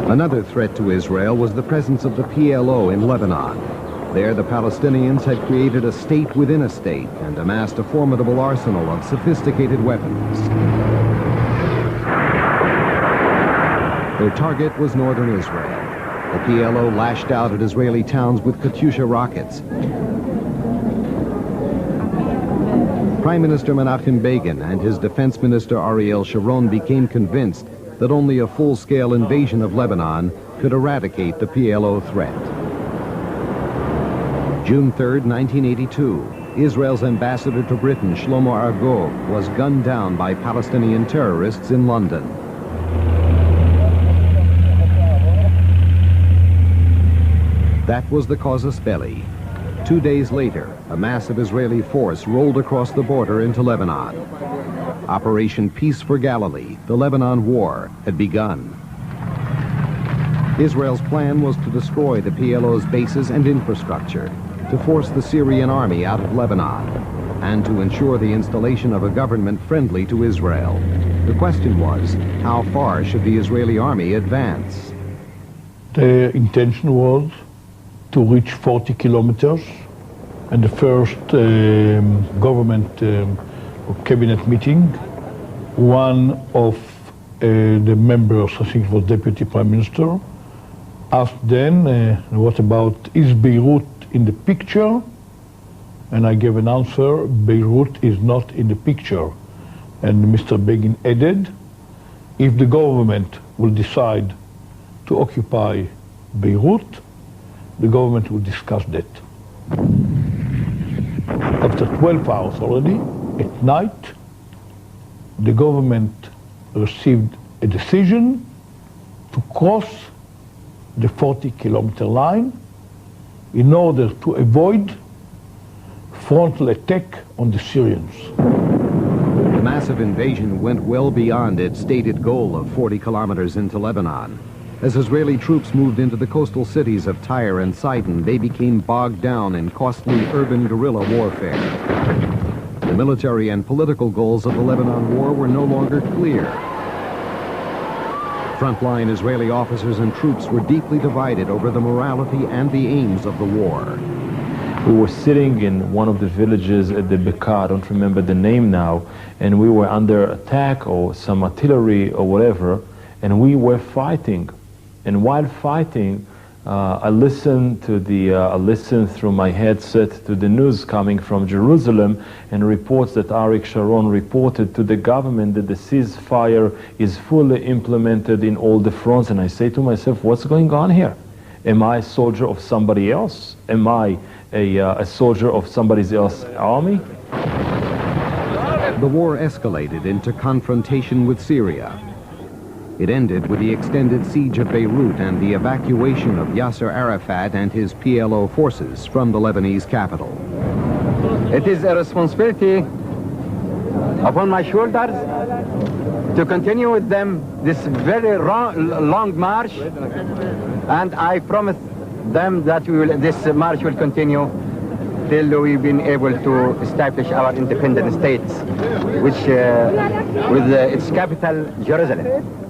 Another threat to Israel was the presence of the PLO in Lebanon. There, the Palestinians had created a state within a state and amassed a formidable arsenal of sophisticated weapons. Their target was northern Israel. The PLO lashed out at Israeli towns with Katyusha rockets. Prime Minister Menachem Begin and his defense minister Ariel Sharon became convinced that only a full-scale invasion of Lebanon could eradicate the PLO threat. June 3, 1982, Israel's ambassador to Britain, Shlomo Argov, was gunned down by Palestinian terrorists in London. That was the casus belli. 2 days later, a massive Israeli force rolled across the border into Lebanon. Operation Peace for Galilee, the Lebanon War, had begun. Israel's plan was to destroy the PLO's bases and infrastructure, to force the Syrian army out of Lebanon, and to ensure the installation of a government friendly to Israel. The question was, how far should the Israeli army advance? The intention was to reach 40 kilometers, and the first government cabinet meeting, one of the members, I think it was Deputy Prime Minister, asked then, what about, is Beirut in the picture? And I gave an answer, Beirut is not in the picture. And Mr. Begin added, if the government will decide to occupy Beirut, the government will discuss that. After 12 hours already, at night, the government received a decision to cross the 40-kilometer line in order to avoid frontal attack on the Syrians. The massive invasion went well beyond its stated goal of 40 kilometers into Lebanon. As Israeli troops moved into the coastal cities of Tyre and Sidon, they became bogged down in costly urban guerrilla warfare. The military and political goals of the Lebanon War were no longer clear. Frontline Israeli officers and troops were deeply divided over the morality and the aims of the war. We were sitting in one of the villages at the Bekaa, I don't remember the name now, and we were under attack or some artillery or whatever, and we were fighting. And while fighting, I listened through my headset to the news coming from Jerusalem and reports that Arik Sharon reported to the government that the ceasefire is fully implemented in all the fronts. And I say to myself, what's going on here? Am I a soldier of somebody else? Am I a soldier of somebody else's army? The war escalated into confrontation with Syria. It ended with the extended siege of Beirut and the evacuation of Yasser Arafat and his PLO forces from the Lebanese capital. It is a responsibility upon my shoulders to continue with them this very long march, and I promise them that this march will continue till we've been able to establish our independent states, which with its capital, Jerusalem.